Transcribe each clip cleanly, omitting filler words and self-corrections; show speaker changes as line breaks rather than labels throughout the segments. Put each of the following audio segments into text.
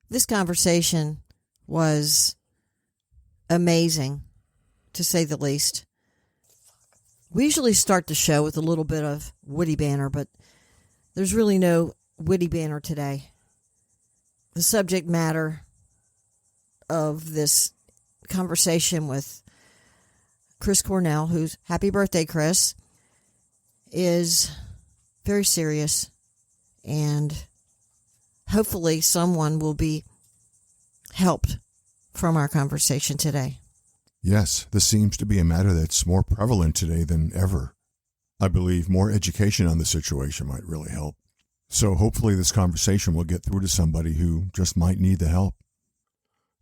This conversation was amazing, to say the least. We usually start the show with a little bit of witty banter, but there's really no witty banter today. The subject matter of this conversation with Chris Cornell, who's happy birthday, Chris, is very serious, and hopefully someone will be helped from our conversation today.
Yes, this seems to be a matter that's more prevalent today than ever. I believe more education on the situation might really help. So hopefully this conversation will get through to somebody who just might need the help.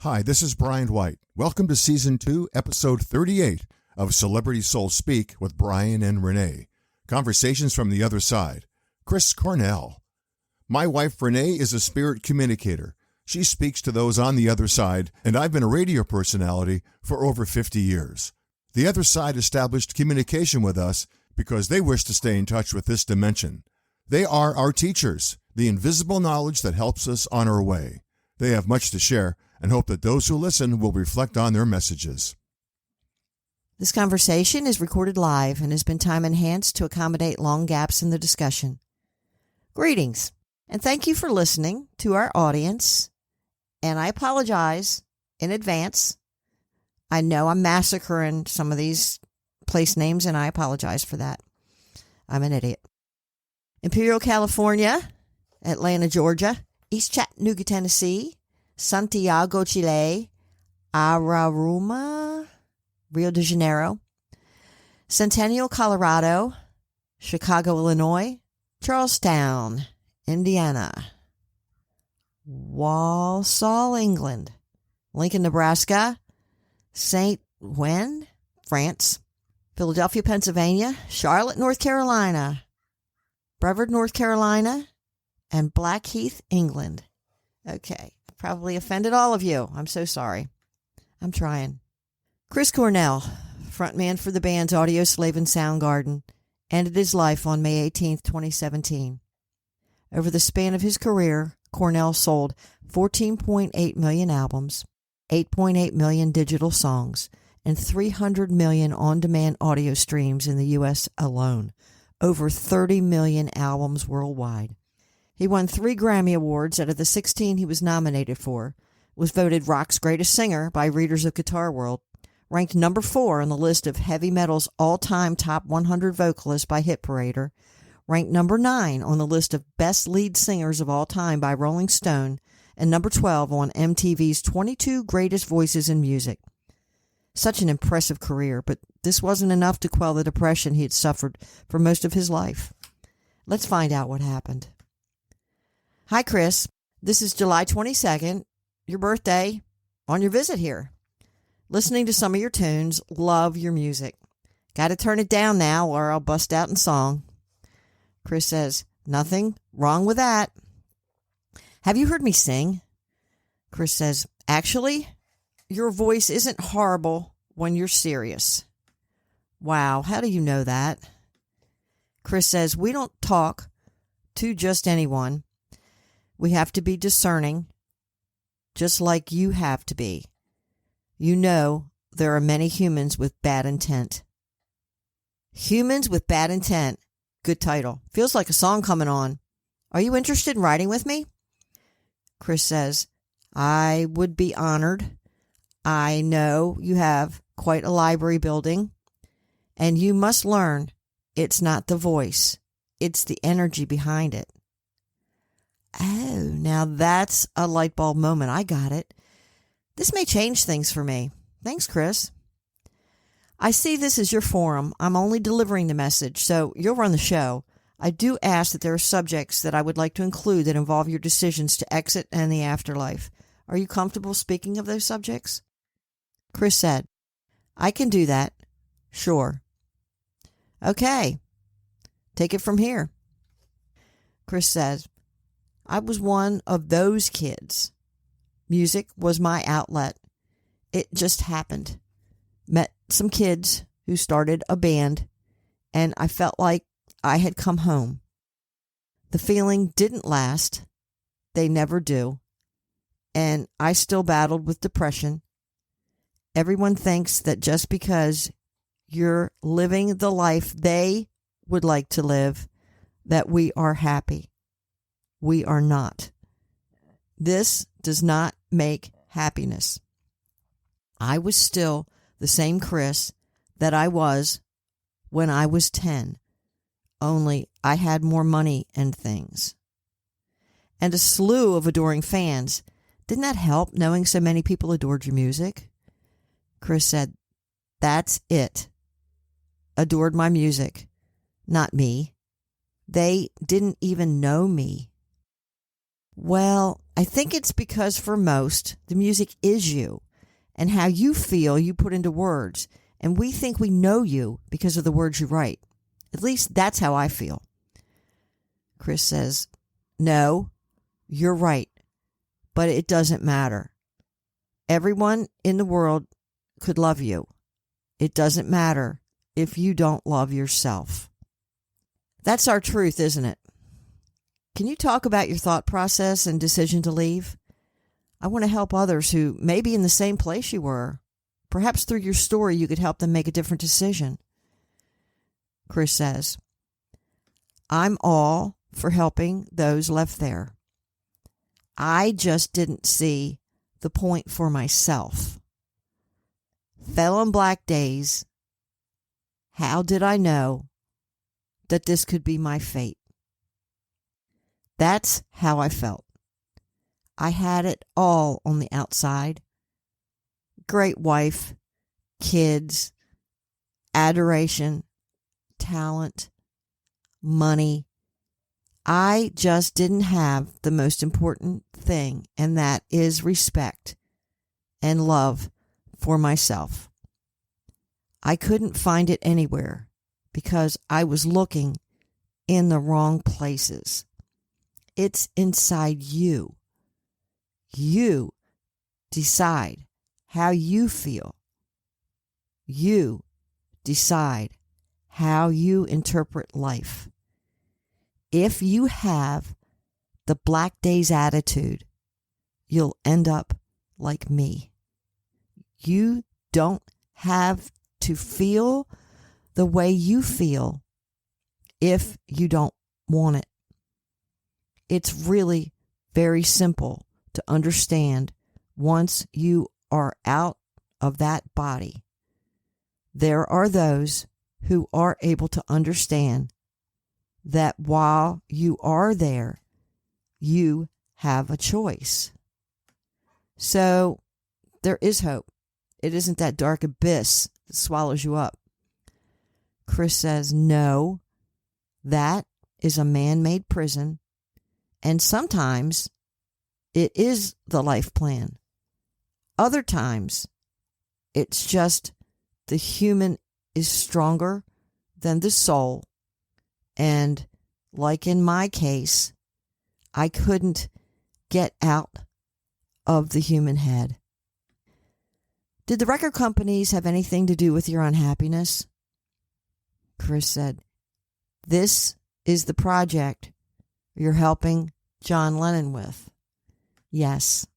Hi, this is Brian White. Welcome to Season 2, Episode 38 of Celebrity Soul Speak with Brian and Renee. Conversations from the Other Side. Chris Cornell. My wife Renee is a spirit communicator. She speaks to those on the other side, and I've been a radio personality for over 50 years. The other side established communication with us because they wish to stay in touch with this dimension. They are our teachers, the invisible knowledge that helps us on our way. They have much to share and hope that those who listen will reflect on their messages.
This conversation is recorded live and has been time enhanced to accommodate long gaps in the discussion. Greetings, and thank you for listening to our audience. And I apologize in advance. I know I'm massacring some of these place names, and I apologize for that. I'm an idiot. Imperial, California, Atlanta, Georgia, East Chattanooga, Tennessee, Santiago, Chile, Araruma, Rio de Janeiro, Centennial, Colorado, Chicago, Illinois, Charlestown, Indiana, Walsall, England, Lincoln, Nebraska, St. Ouen, France, Philadelphia, Pennsylvania, Charlotte, North Carolina, Brevard, North Carolina, and Blackheath, England. Okay, probably offended all of you. I'm so sorry. I'm trying. Chris Cornell, frontman for the bands Audio Slave and Soundgarden, ended his life on May 18, 2017. Over the span of his career, Cornell sold 14.8 million albums, 8.8 million digital songs, and 300 million on-demand audio streams in the U.S. alone, over 30 million albums worldwide. He won 3 Grammy Awards out of the 16 he was nominated for, was voted Rock's Greatest Singer by readers of Guitar World, ranked number 4 on the list of heavy metal's all-time top 100 vocalists by Hit Parader, ranked number 9 on the list of best lead singers of all time by Rolling Stone, and number 12 on MTV's 22 Greatest Voices in Music. Such an impressive career, but this wasn't enough to quell the depression he had suffered for most of his life. Let's find out what happened. Hi, Chris. This is July 22nd, your birthday, on your visit here. Listening to some of your tunes, love your music. Got to turn it down now or I'll bust out in song. Chris says, nothing wrong with that. Have you heard me sing? Chris says, actually, your voice isn't horrible when you're serious. Wow, how do you know that? Chris says, we don't talk to just anyone. We have to be discerning, just like you have to be. You know, there are many humans with bad intent. Humans with bad intent. Good title. Feels like a song coming on. Are you interested in writing with me? Chris says, I would be honored. I know you have quite a library building, and you must learn it's not the voice. It's the energy behind it. Oh, now that's a light bulb moment. I got it. This may change things for me. Thanks, Chris. I see this as your forum. I'm only delivering the message, so you'll run the show. I do ask that there are subjects that I would like to include that involve your decisions to exit and the afterlife. Are you comfortable speaking of those subjects? Chris said, I can do that. Sure. Okay. Take it from here. Chris says, I was one of those kids. Music was my outlet. It just happened. Met some kids who started a band, and I felt like I had come home. The feeling didn't last. They never do. and I still battled with depression. Everyone thinks that just because you're living the life they would like to live, that we are happy. We are not. This does not make happiness. I was still the same Chris that I was when I was 10, only I had more money and things. And a slew of adoring fans. Didn't that help, knowing so many people adored your music? Chris said, that's it. Adored my music, not me. They didn't even know me. Well, I think it's because for most, the music is you, and how you feel you put into words, and we think we know you because of the words you write. At least that's how I feel. Chris says, no, you're right, but it doesn't matter. Everyone in the world could love you. It doesn't matter if you don't love yourself. That's our truth, isn't it? Can you talk about your thought process and decision to leave? I want to help others who may be in the same place you were. Perhaps through your story you could help them make a different decision. Chris says, I'm all for helping those left there. I just didn't see the point for myself. Fell on black days. How did I know that this could be my fate? That's how I felt. I had it all on the outside. Great wife, kids, adoration, talent, money. I just didn't have the most important thing, and that is respect and love for myself. I couldn't find it anywhere because I was looking in the wrong places. It's inside you. You decide how you feel. You decide how you interpret life. If you have the black days attitude, you'll end up like me. You don't have to feel the way you feel if you don't want it. It's really very simple to understand once you are out of that body. There are those who are able to understand that while you are there, you have a choice. So there is hope. It isn't that dark abyss that swallows you up. Chris says, no, that is a man-made prison, and sometimes it is the life plan. Other times, it's just the human is stronger than the soul, and like in my case, I couldn't get out of the human head. Did the record companies have anything to do with your unhappiness? Chris said, this is the project you're helping John Lennon with. Yes.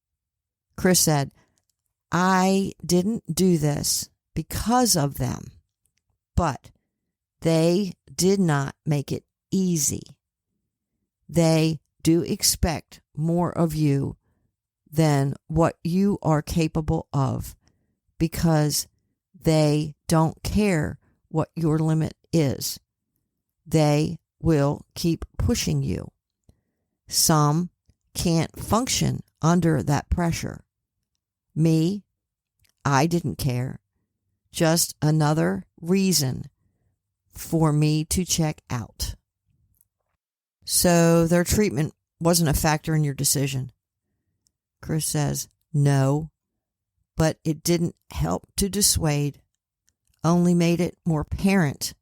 Chris said, I didn't do this because of them, but they did not make it easy. They do expect more of you than what you are capable of because they don't care what your limit is. They will keep pushing you. Some can't function under that pressure. Me, I didn't care. Just another reason for me to check out. So their treatment wasn't a factor in your decision. Chris says, no, but it didn't help to dissuade, only made it more apparent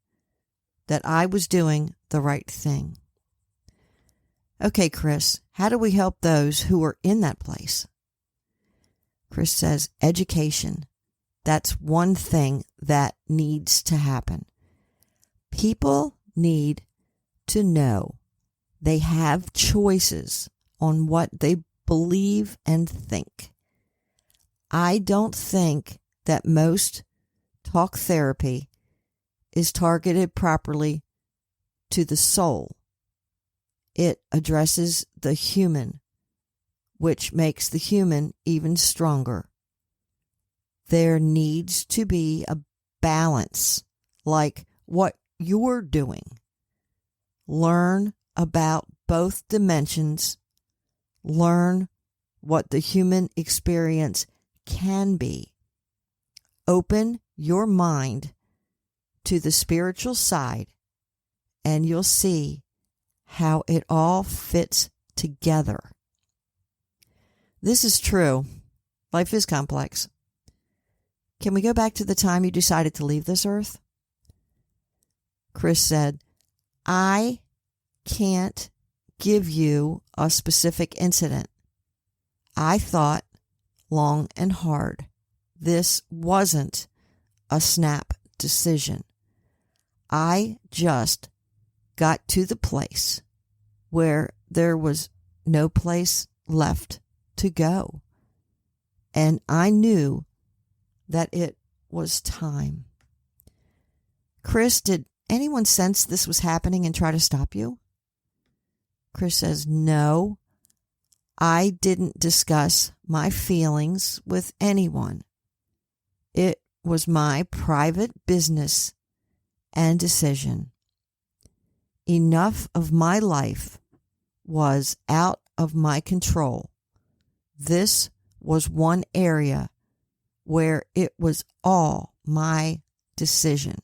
that I was doing the right thing. Okay, Chris, how do we help those who are in that place? Chris says, education. That's one thing that needs to happen. People need to know they have choices on what they believe and think. I don't think that most talk therapy is targeted properly to the soul. It addresses the human, which makes the human even stronger. There needs to be a balance, like what you're doing. Learn about both dimensions. Learn what the human experience can be. Open your mind to the spiritual side, and you'll see how it all fits together. This is true. Life is complex. Can we go back to the time you decided to leave this earth? Chris said, I can't give you a specific incident. I thought long and hard. This wasn't a snap decision. I just got to the place where there was no place left to go. And I knew that it was time. Chris, did anyone sense this was happening and try to stop you? Chris says, no, I didn't discuss my feelings with anyone. It was my private business and decision. Enough of my life was out of my control. This was one area where it was all my decision.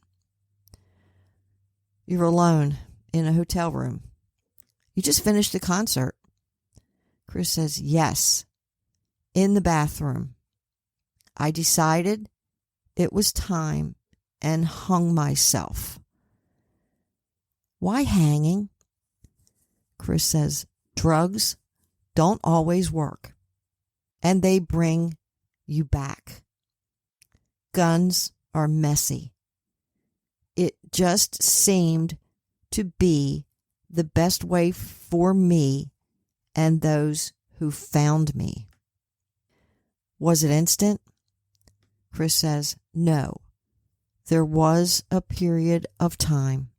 You're alone in a hotel room. You just finished a concert. Chris says, yes, in the bathroom. I decided it was time and hung myself. Why hanging? Chris says, drugs don't always work, and they bring you back. Guns are messy. It just seemed to be the best way for me and those who found me. Was it instant? Chris says, no. There was a period of time.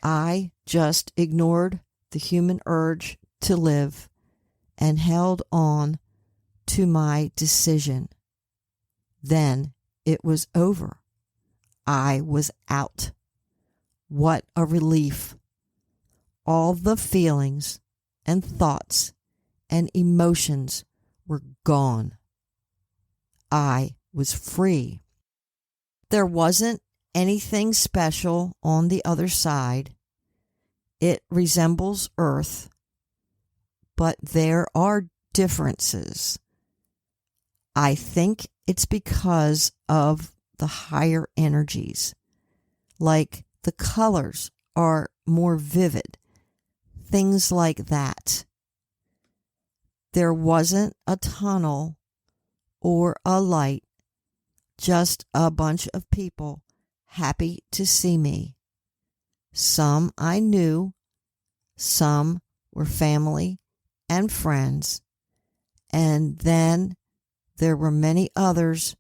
I just ignored the human urge to live and held on to my decision. Then it was over. I was out. What a relief. All the feelings and thoughts and emotions were gone. I was free. There wasn't anything special on the other side. It resembles Earth, but there are differences. I think it's because of the higher energies, like the colors are more vivid, things like that. There wasn't a tunnel or a light, just a bunch of people happy to see me. Some I knew, some were family and friends, and then there were many others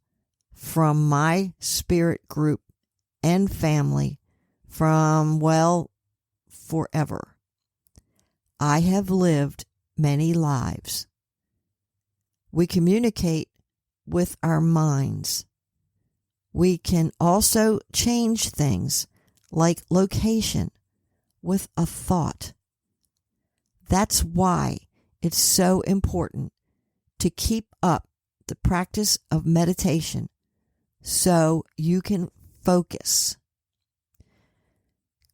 from my spirit group and family from, well, forever. I have lived many lives. We communicate with our minds. We can also change things like location with a thought. That's why it's so important to keep up the practice of meditation so you can focus.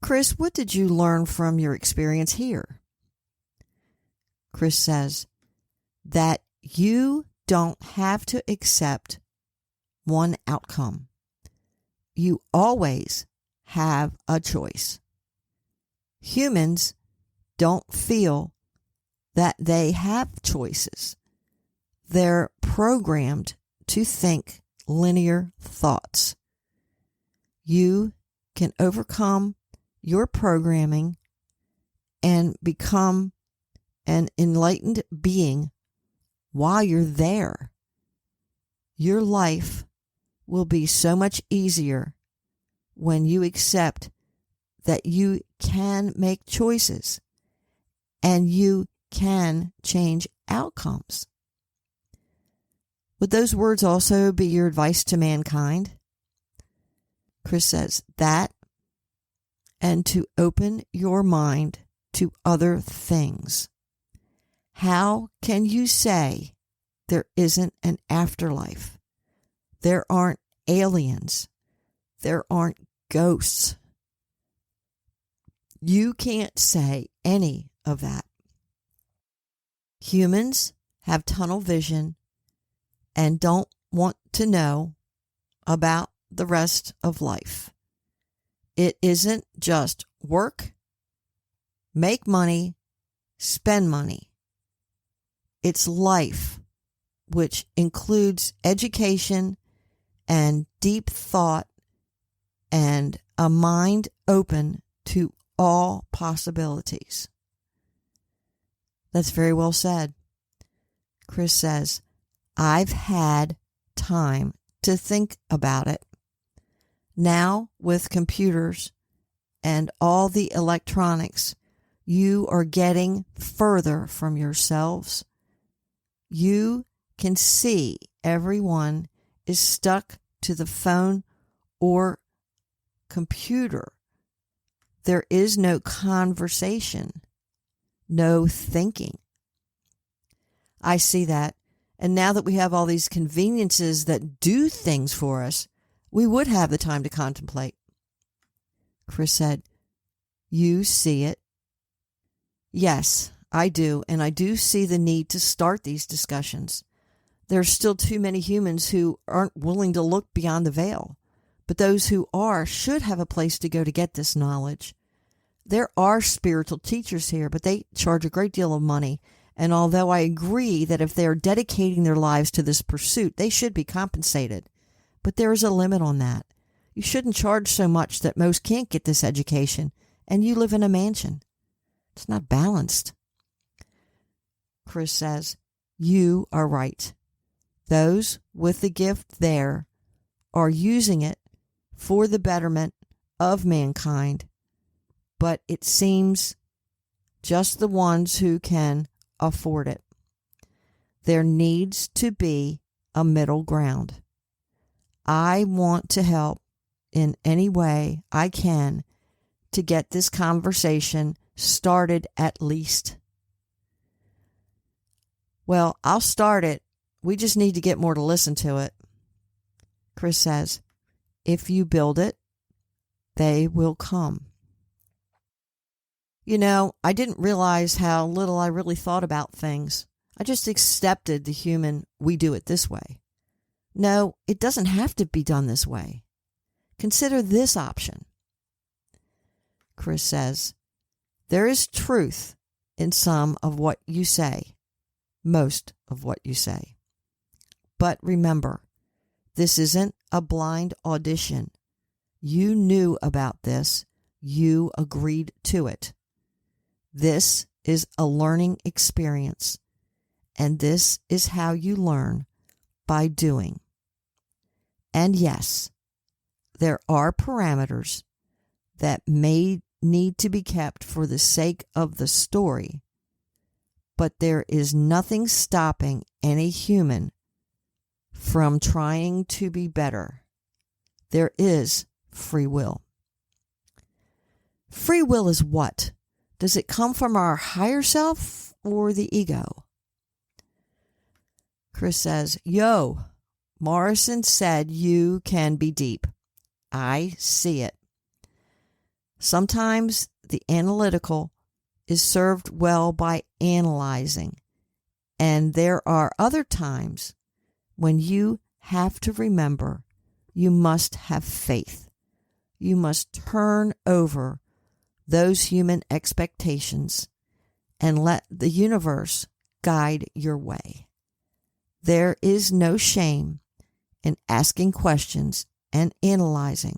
Chris, what did you learn from your experience here? Chris says that you don't have to accept one outcome. You always have a choice. Humans don't feel that they have choices. They're programmed to think linear thoughts. You can overcome your programming and become an enlightened being while you're there, your life will be so much easier when you accept that you can make choices and you can change outcomes. Would those words also be your advice to mankind? Chris says that, and to open your mind to other things. How can you say there isn't an afterlife? There aren't aliens. There aren't ghosts. You can't say any of that. Humans have tunnel vision and don't want to know about the rest of life. It isn't just work, make money, spend money. It's life, which includes education and deep thought and a mind open to all possibilities. That's very well said. Chris says, I've had time to think about it. Now, with computers and all the electronics, you are getting further from yourselves. You can see everyone is stuck to the phone or computer. There is no conversation, no thinking. I see that. And now that we have all these conveniences that do things for us, we would have the time to contemplate. Chris said, you see it? Yes, I do. And I do see the need to start these discussions. There's still too many humans who aren't willing to look beyond the veil. But those who are should have a place to go to get this knowledge. There are spiritual teachers here, but they charge a great deal of money. And although I agree that if they're dedicating their lives to this pursuit, they should be compensated. But there is a limit on that. You shouldn't charge so much that most can't get this education, and you live in a mansion. It's not balanced. Chris says, you are right. Those with the gift there are using it for the betterment of mankind, but it seems just the ones who can afford it. There needs to be a middle ground. I want to help in any way I can to get this conversation started at least. Well, I'll start it. We just need to get more to listen to it. Chris says, if you build it, they will come. You know, I didn't realize how little I really thought about things. I just accepted the human, we do it this way. No, it doesn't have to be done this way. Consider this option. Chris says, there is truth in some of what you say, most of what you say. But remember, this isn't a blind audition. You knew about this. You agreed to it. This is a learning experience, and this is how you learn, by doing. And yes, there are parameters that may need to be kept for the sake of the story, but there is nothing stopping any human from trying to be better. There is free will. Free will is what? Does it come from our higher self or the ego? Chris says, yo, Morrison said you can be deep. I see it. Sometimes the analytical is served well by analyzing, and there are other times when you have to remember you must have faith. You must turn over those human expectations and let the universe guide your way. There is no shame in asking questions and analyzing,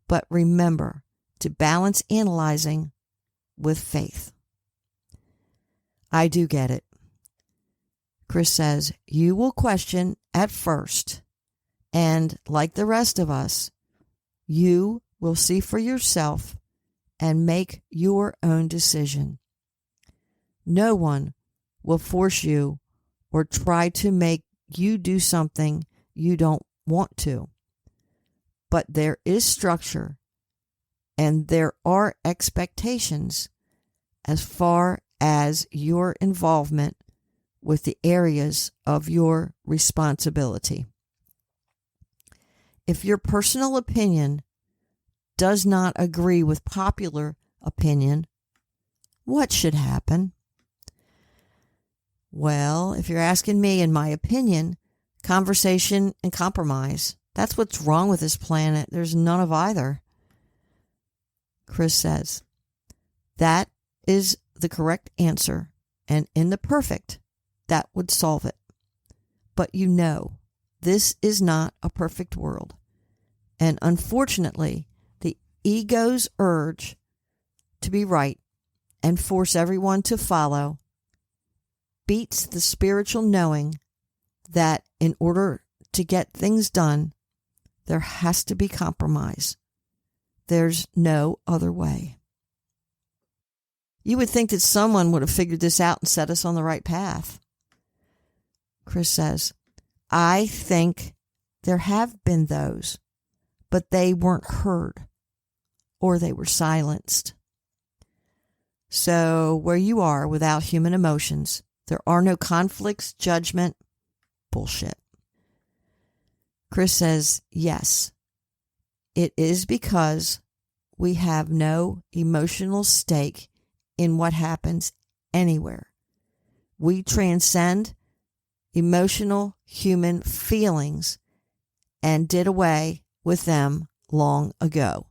but remember to balance analyzing with faith. I do get it. Chris says, you will question at first, and like the rest of us, you will see for yourself and make your own decision. No one will force you or try to make you do something you don't want to. But there is structure and there are expectations as far as your involvement with the areas of your responsibility. If your personal opinion does not agree with popular opinion, what should happen? Well, if you're asking me, in my opinion, conversation and compromise. That's what's wrong with this planet. There's none of either. Chris says, that is the correct answer, and in the perfect, that would solve it. But you know, this is not a perfect world. And unfortunately, the ego's urge to be right and force everyone to follow beats the spiritual knowing that in order to get things done, there has to be compromise. There's no other way. You would think that someone would have figured this out and set us on the right path. Chris says, I think there have been those, but they weren't heard or they were silenced. So where you are without human emotions, there are no conflicts, judgment, bullshit. Chris says, yes, it is because we have no emotional stake in what happens anywhere. We transcend emotional human feelings and did away with them long ago.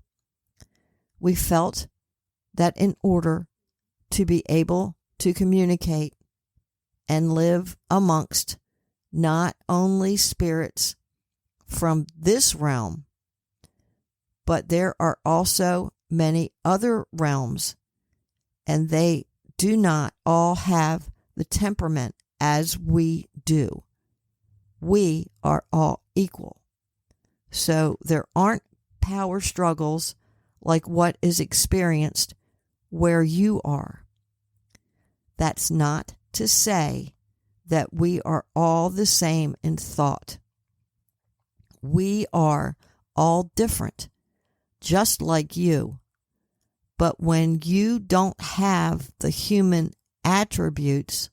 We felt that in order to be able to communicate and live amongst not only spirits from this realm, but there are also many other realms, and they do not all have the temperament as we do. We are all equal. So there aren't power struggles like what is experienced where you are. That's not to say that we are all the same in thought. We are all different, just like you. But when you don't have the human attributes,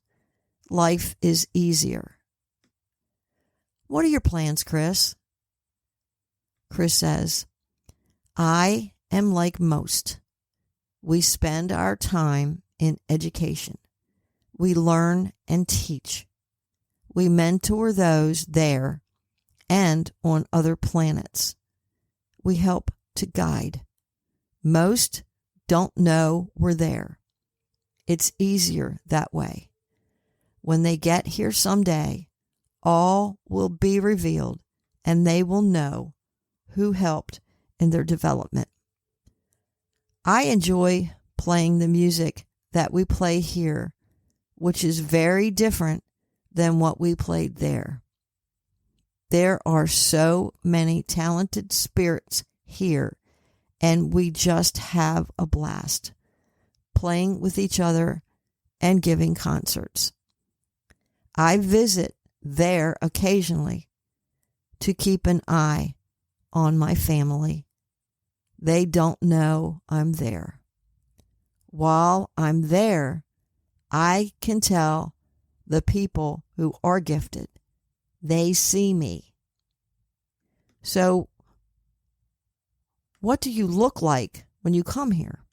life is easier. What are your plans, Chris? Chris says, I am like most. We spend our time in education. We learn and teach. We mentor those there and on other planets. We help to guide. Most don't know we're there. It's easier that way. When they get here someday, all will be revealed and they will know who helped in their development. I enjoy playing the music that we play here, which is very different than what we played there. There are so many talented spirits here, and we just have a blast playing with each other and giving concerts. I visit there occasionally to keep an eye on my family. They don't know I'm there. While I'm there, I can tell the people who are gifted. They see me. So, what do you look like when you come here?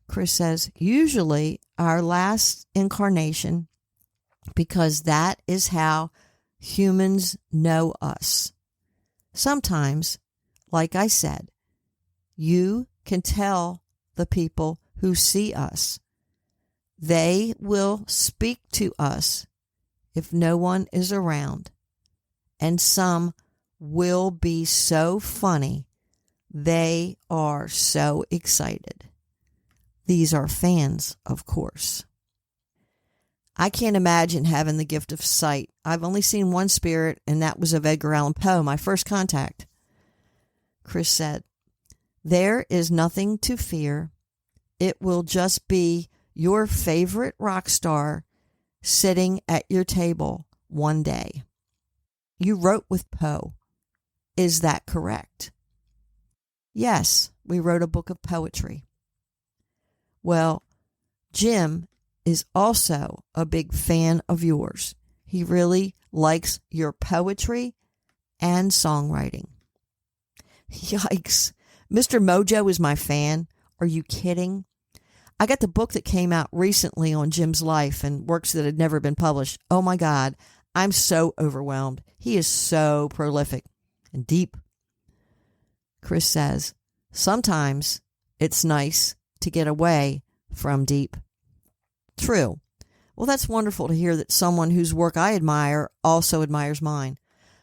Chris says, usually our last incarnation, because that is how humans know us. Sometimes, like I said, you can tell the people who see us. They will speak to us if no one is around, and some will be so funny. They are so excited. These are fans, of course. I can't imagine having the gift of sight. I've only seen one spirit, and that was of Edgar Allan Poe, my first contact. Chris said, there is nothing to fear. It will just be your favorite rock star sitting at your table one day. You wrote with Poe. Is that correct? Yes, we wrote a book of poetry. Well, Jim is also a big fan of yours. He really likes your poetry and songwriting. Yikes. Mr. Mojo is my fan. Are you kidding? I got the book that came out recently on Jim's life and works that had never been published. Oh my God, I'm so overwhelmed. He is so prolific and deep. Chris says, sometimes it's nice to get away from deep. True. Well, that's wonderful to hear that someone whose work I admire also admires mine.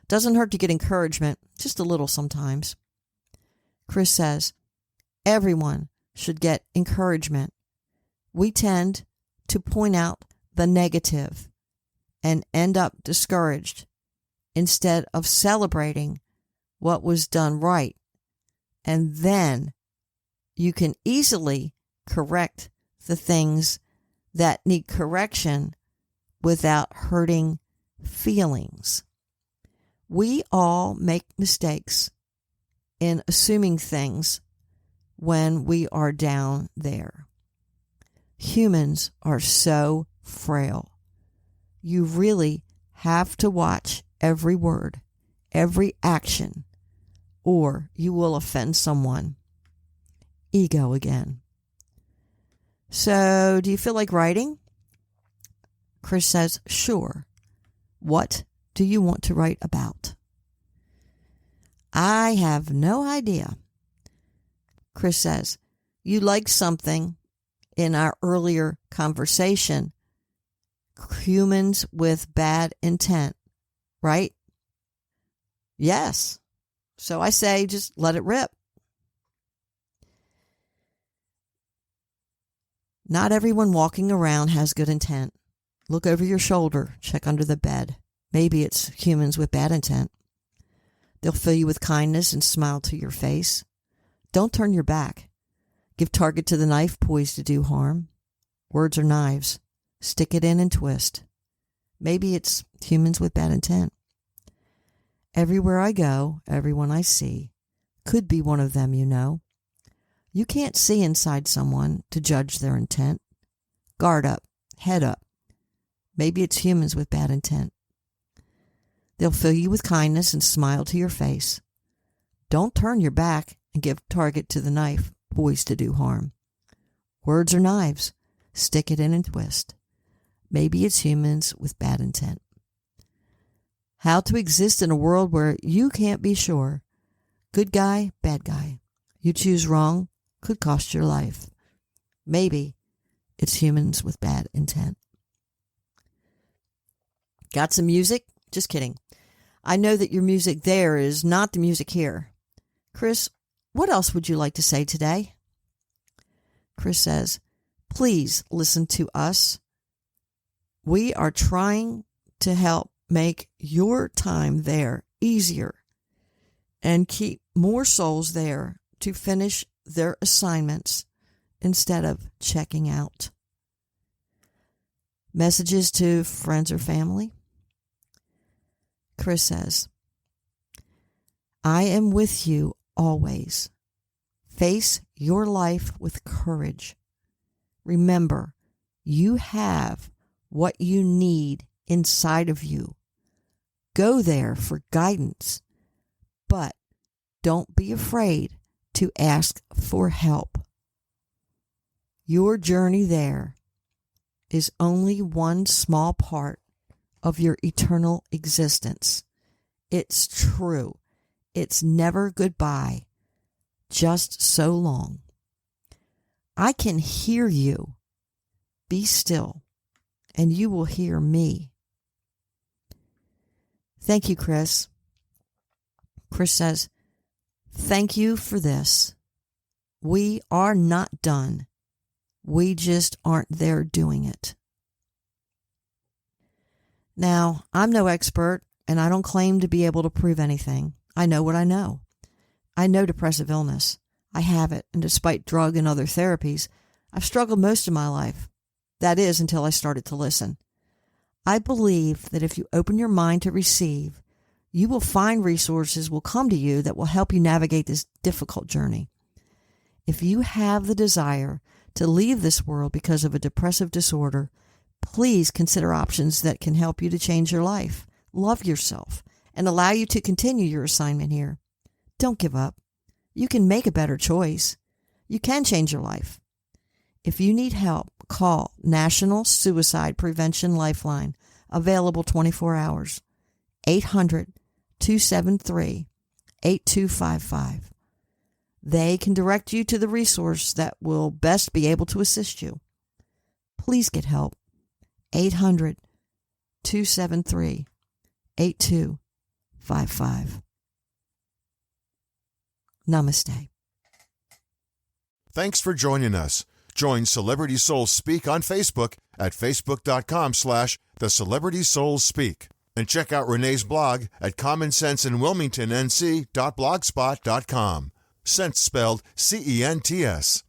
Doesn't hurt to get encouragement, just a little sometimes. Chris says, everyone should get encouragement. We tend to point out the negative and end up discouraged instead of celebrating what was done right. And then you can easily correct the things that need correction without hurting feelings. We all make mistakes in assuming things when we are down there. Humans are so frail. You really have to watch every word, every action, or you will offend someone. Ego again. So, do you feel like writing? Chris says, sure. What do you want to write about? I have no idea. Chris says, you liked something in our earlier conversation. Humans with bad intent, right? Yes. So I say, just let it rip. Not everyone walking around has good intent. Look over your shoulder. Check under the bed. Maybe it's humans with bad intent. They'll fill you with kindness and smile to your face. Don't turn your back. Give target to the knife poised to do harm. Words are knives. Stick it in and twist. Maybe it's humans with bad intent. Everywhere I go, everyone I see, could be one of them, you know. You can't see inside someone to judge their intent. Guard up, head up. Maybe it's humans with bad intent. They'll fill you with kindness and smile to your face. Don't turn your back and give target to the knife poised to do harm. Words are knives. Stick it in and twist. Maybe it's humans with bad intent. How to exist in a world where you can't be sure. Good guy, bad guy. You choose wrong, could cost your life. Maybe it's humans with bad intent. Got some music? Just kidding. I know that your music there is not the music here. Chris, what else would you like to say today? Chris says, please listen to us. We are trying to help make your time there easier and keep more souls there to finish their assignments instead of checking out. Messages to friends or family? Chris says, I am with you always. Face your life with courage. Remember, you have what you need inside of you. Go there for guidance, but don't be afraid to ask for help. Your journey there is only one small part of your eternal existence. It's true. It's never goodbye, just so long. I can hear you. Be still, and you will hear me. Thank you, Chris. Chris says, thank you for this. We are not done. We just aren't there doing it. Now, I'm no expert, and I don't claim to be able to prove anything. I know what I know. I know depressive illness. I have it, and despite drug and other therapies, I've struggled most of my life. That is, until I started to listen. I believe that if you open your mind to receive, you will find resources will come to you that will help you navigate this difficult journey. If you have the desire to leave this world because of a depressive disorder, please consider options that can help you to change your life, love yourself, and allow you to continue your assignment here. Don't give up. You can make a better choice. You can change your life. If you need help, call National Suicide Prevention Lifeline, available 24 hours, 800-273-8255. They can direct you to the resource that will best be able to assist you. Please get help. 800-273-8255. Namaste.
Thanks for joining us. Join Celebrity Souls Speak on Facebook at facebook.com/The Celebrity Souls Speak. And check out Renee's blog at commonsenseinwilmingtonnc.blogspot.com. Sense spelled CENTS.